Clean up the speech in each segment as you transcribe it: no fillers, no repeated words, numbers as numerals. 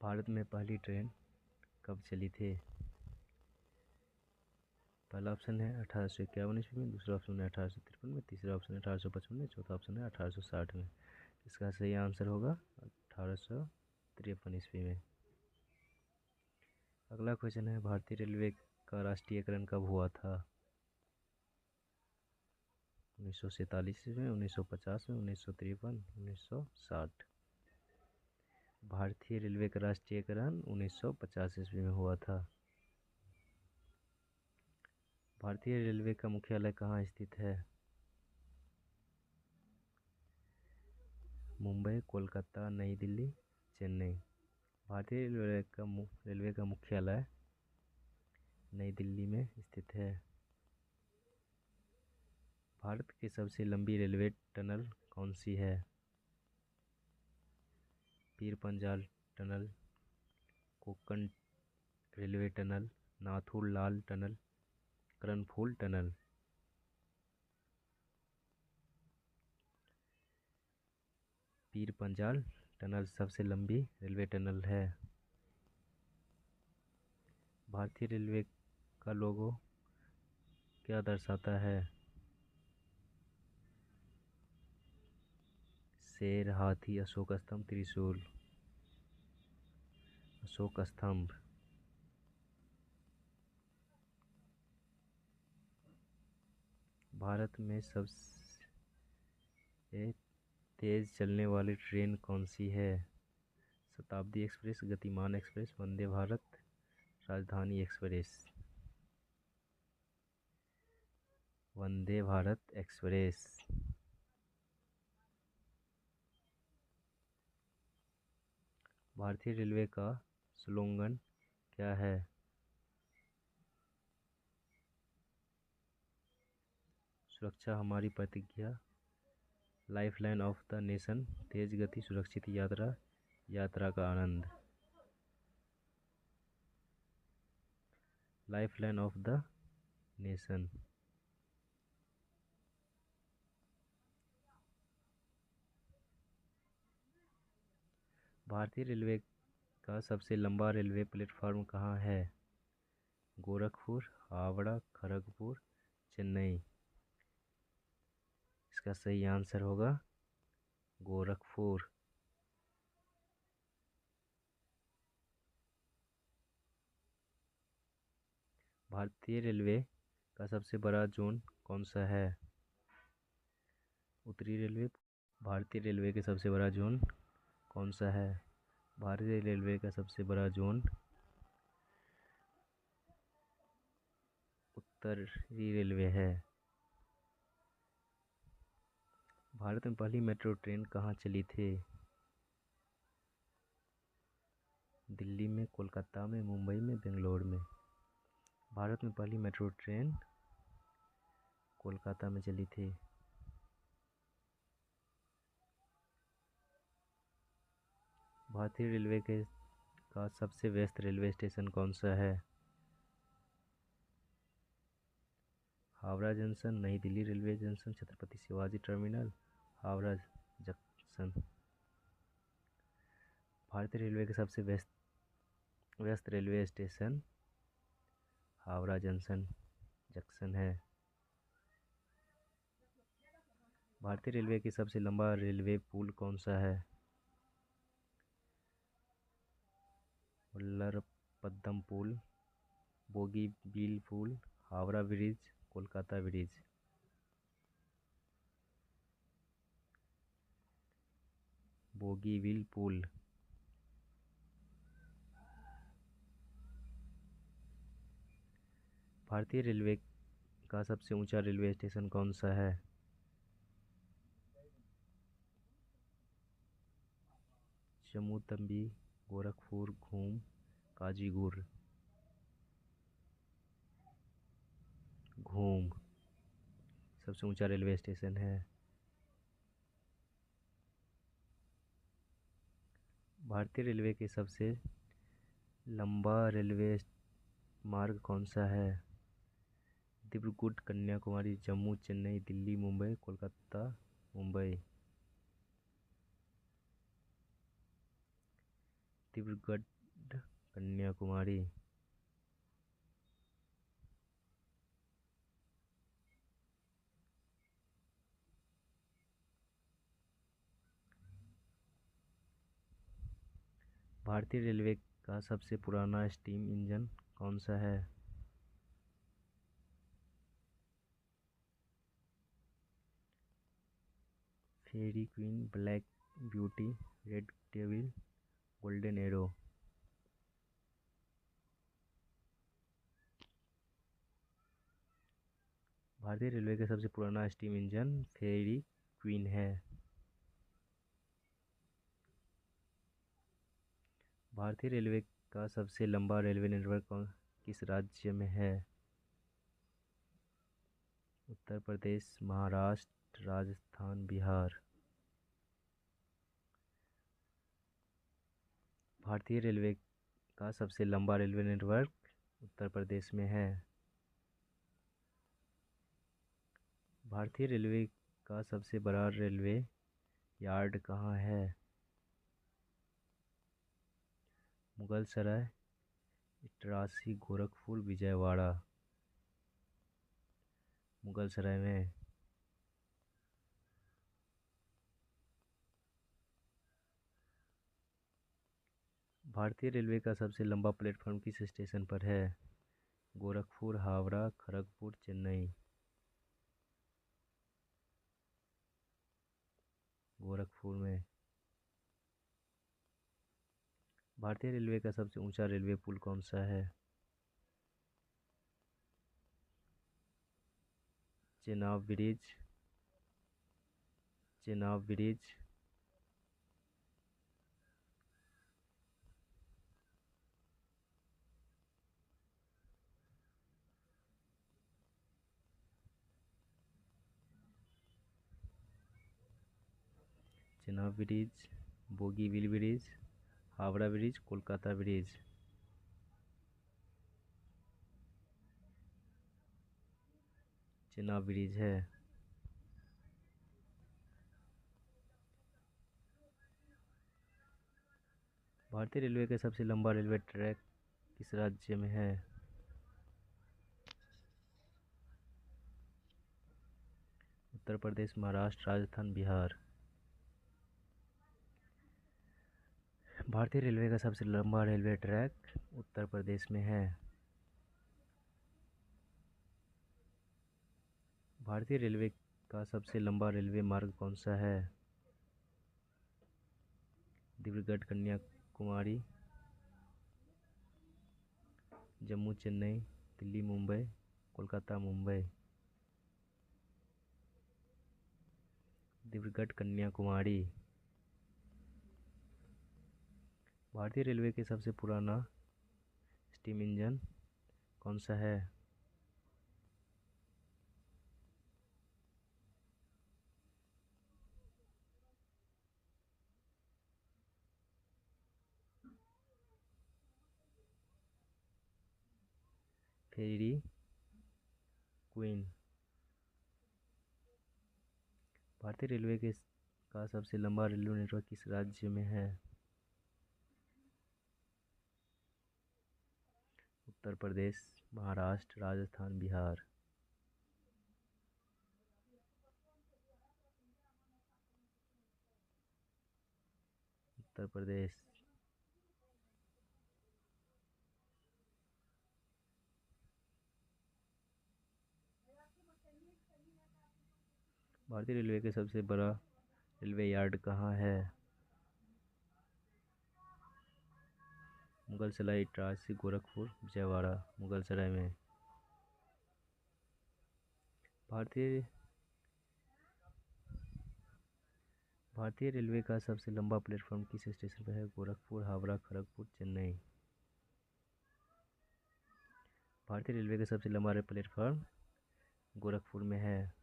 भारत में पहली ट्रेन कब चली थी? पहला ऑप्शन है 1851 ईस्वी में, दूसरा ऑप्शन है 1853 में, तीसरा ऑप्शन है 1855 में, चौथा ऑप्शन है 1860 में। इसका सही आंसर होगा 1853 ईस्वी में। अगला क्वेश्चन है, भारतीय रेलवे का राष्ट्रीयकरण कब हुआ था? 1947 में, 1950 में, 1953, 1960। भारतीय रेलवे का राष्ट्रीयकरण 1950 ईस्वी में हुआ था। भारतीय रेलवे का मुख्यालय कहाँ स्थित है? मुंबई, कोलकाता, नई दिल्ली, चेन्नई। भारतीय रेलवे का मुख्यालय नई दिल्ली में स्थित है। भारत की सबसे लंबी रेलवे टनल कौन सी है? Pir Panjal tunnel, Konkan railway tunnel, नाथुर लाल tunnel, कर्णफूल tunnel. Pir Panjal tunnel सबसे लंबी रेलवे टनल है। भारतीय रेलवे का लोगो क्या दर्शाता है? शेर, हाथी, अशोक स्तंभ, त्रिशूल। अशोक स्तंभ। भारत में सबसे तेज चलने वाली ट्रेन कौन सी है? शताब्दी एक्सप्रेस, गतिमान express, Vande Bharat, Rajdhani express. Vande Bharat express. भारतीय रेलवे का स्लोगन क्या है? सुरक्षा हमारी प्रतिज्ञा, लाइफलाइन ऑफ द नेशन, तेज गति सुरक्षित यात्रा, यात्रा का आनंद। Lifeline of the nation. भारतीय रेलवे का सबसे लंबा रेलवे प्लेटफॉर्म कहाँ है? गोरखपुर, हावड़ा, खड़गपुर, चेन्नई। इसका सही आंसर होगा गोरखपुर। भारतीय रेलवे का सबसे बड़ा जोन कौन सा है? उत्तरी रेलवे। भारतीय रेलवे का सबसे बड़ा जोन कौन सा है? भारतीय रेलवे का सबसे बड़ा जोन उत्तरी रेलवे है। भारत में पहली मेट्रो ट्रेन कहाँ चली थी? दिल्ली में, कोलकाता में, मुंबई में, बेंगलोर में। भारत में पहली मेट्रो ट्रेन कोलकाता में चली थी। भारतीय रेलवे का सबसे व्यस्त रेलवे स्टेशन कौन सा है? हावड़ा जंक्शन, नई Delhi railway junction, Chhatrapati Shivaji terminal, Howrah junction. भारतीय रेलवे के सबसे व्यस्त रेलवे स्टेशन हावड़ा जंक्शन है। भारतीय रेलवे की सबसे लंबा रेलवे पुल कौन सा है? वल्लभपद्दम पुल, बोगीबील पुल, हावड़ा ब्रिज, कोलकाता ब्रिज। बोगीबील पुल। भारतीय रेलवे का सबसे ऊंचा रेलवे स्टेशन कौन सा है? जम्मू तवी, गोरखपुर, घूम, काजीगुर। घूम सबसे ऊंचा रेलवे स्टेशन है। भारतीय रेलवे के सबसे लंबा रेलवे मार्ग कौन सा है? डिब्रूगढ़, कन्याकुमारी, जम्मू, चेन्नई, दिल्ली, मुंबई, कोलकाता, मुंबई। दिब्रुगढ़ कन्याकुमारी। भारतीय रेलवे का सबसे पुराना स्टीम इंजन कौन सा है? Fairy Queen, Black Beauty, Red Devil, Golden Arrow. भारतीय रेलवे का सबसे पुराना स्टीम इंजन फेरी क्वीन है। भारतीय रेलवे का सबसे लंबा रेलवे नेटवर्क किस राज्य में है? उत्तर प्रदेश, महाराष्ट्र, राजस्थान, बिहार। भारतीय रेलवे का सबसे लंबा रेलवे नेटवर्क उत्तर प्रदेश में है। भारतीय रेलवे का सबसे बड़ा रेलवे यार्ड कहाँ है? मुगलसराय, इटारसी, गोरखपुर, विजयवाड़ा। मुगलसराय में। भारतीय रेलवे का सबसे लंबा प्लेटफॉर्म किस स्टेशन पर है? गोरखपुर, हावड़ा, खड़गपुर, चेन्नई। गोरखपुर में। भारतीय रेलवे का सबसे ऊंचा रेलवे पुल कौन सा है? Chenab bridge, Chenab bridge. Chenab bridge, Bogibeel bridge, Howrah bridge, Kolkata bridge. Chenab bridge है। भारतीय रेलवे का सबसे लंबा रेलवे ट्रैक किस राज्य में है? उत्तर प्रदेश, महाराष्ट्र, राजस्थान, बिहार। भारतीय रेलवे का सबसे लंबा रेलवे ट्रैक उत्तर प्रदेश में है। भारतीय रेलवे का सबसे लंबा रेलवे मार्ग कौन सा है? दिब्रुगढ़ कन्याकुमारी, जम्मू चेन्नई, दिल्ली मुंबई, कोलकाता मुंबई। दिब्रुगढ़ कन्याकुमारी। भारतीय रेलवे के सबसे पुराना स्टीम इंजन कौन सा है? Fairy queen. भारतीय रेलवे के का सबसे लंबा रेलवे नेटवर्क किस राज्य में है? उत्तर प्रदेश, महाराष्ट्र, राजस्थान, बिहार। उत्तर प्रदेश। भारतीय रेलवे के सबसे बड़ा रेलवे यार्ड कहाँ है? मुगलसराय, इटारसी, गोरखपुर, विजयवाड़ा। मुगलसराय में। भारतीय भारतीय रेलवे का सबसे लंबा प्लेटफॉर्म किस स्टेशन पर है? गोरखपुर, हावड़ा, खड़गपुर, चेन्नई। भारतीय रेलवे का सबसे लंबा प्लेटफॉर्म गोरखपुर में है।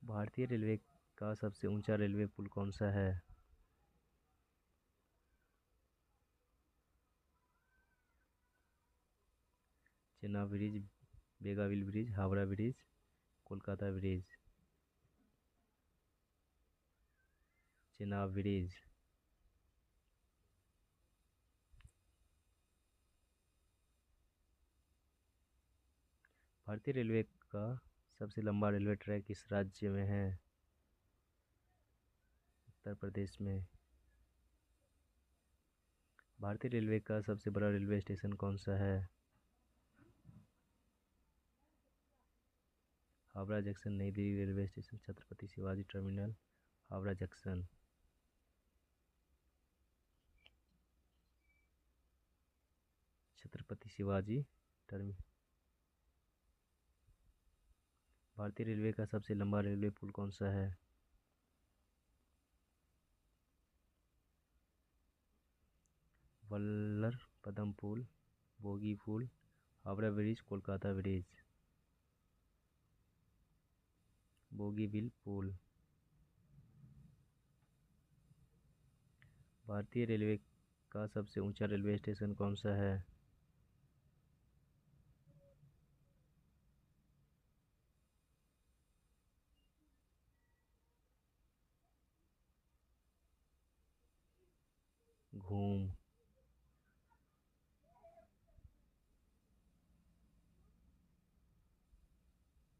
भारतीय रेलवे का सबसे ऊंचा रेलवे पुल कौन सा है? Chenab bridge, Bogibeel bridge, Howrah bridge, Kolkata bridge. Chenab bridge. भारतीय रेलवे का सबसे लंबा रेलवे ट्रैक किस राज्य में है? उत्तर प्रदेश में। भारतीय रेलवे का सबसे बड़ा रेलवे स्टेशन कौन सा है? हावड़ा जंक्शन, नई Delhi railway station, Chhatrapati Shivaji terminal, Howrah junction. Chhatrapati Shivaji terminal. भारतीय रेलवे का सबसे लंबा रेलवे पुल कौन सा है? वल्लर पदम पुल, बोगी पुल, हावड़ा ब्रिज, कोलकाता ब्रिज। बोगीबिल पुल। भारतीय रेलवे का सबसे ऊंचा रेलवे स्टेशन कौन सा है? घूम।